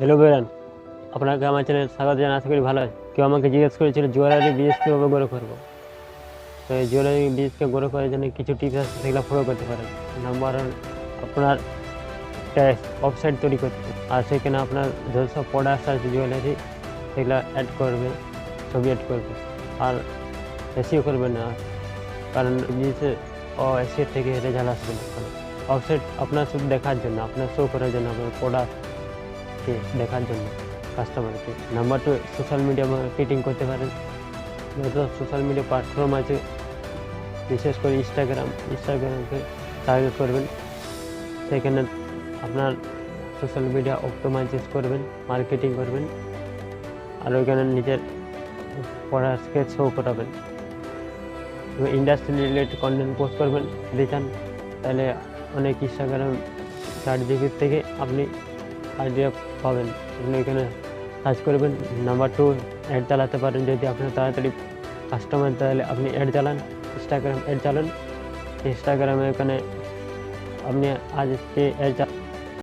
Hello বেরান, আপনাকে আমার চ্যানেলে স্বাগত জানাই। আশা করি ভালো আছে। কেউ আমাকে জিজ্ঞেস করেছিল জুয়েলারি বিজনেস কীভাবে গ্রো করবো। তো এই জুয়েলারি বিজনেসকে গ্রো করার জন্য কিছু টিপস আছে, সেগুলো ফলো করতে পারেন। নাম্বার ওয়ান, আপনার একটা ওয়েবসাইট তৈরি করতে, আর সেখানে আপনার যেসব প্রোডাক্টস আছে জুয়েলারি সেগুলো অ্যাড করবে, ছবি অ্যাড করবে। আর এসিও করবে না, কারণ বিজনেসে এসিও থেকে রেজাল্ট আসবে না। কারণ ওয়েবসাইট আপনার শুধু দেখার জন্য, আপনার শো করার জন্য, আপনার প্রোডাক্টকে দেখার জন্য কাস্টমারকে। Number two, social media marketing করতে পারেন। যত সোশ্যাল মিডিয়া প্ল্যাটফর্ম আছে, বিশেষ করে ইনস্টাগ্রামকে টার্গেট করবেন। সেখানে আপনার সোশ্যাল মিডিয়া অপটিমাইজ করবেন, মার্কেটিং করবেন, আর ওইখানে নিজের প্রোডাক্টকে শো করাবেন। ইন্ডাস্ট্রি রিলেটেড কন্টেন্ট পোস্ট করবেন যদি চান, তাহলে অনেক ইনস্টাগ্রাম চার্টজিপিটি থেকে আপনি আইডিয়া পাবেন। আপনি এখানে সার্চ করবেন। নাম্বার টু, অ্যাড চালাতে পারেন। যদি আপনার তাড়াতাড়ি কাস্টমার, তাহলে আপনি অ্যাড চালান, ইনস্টাগ্রাম অ্যাড চালান। ইনস্টাগ্রামে এখানে আপনি আজকে অ্যাড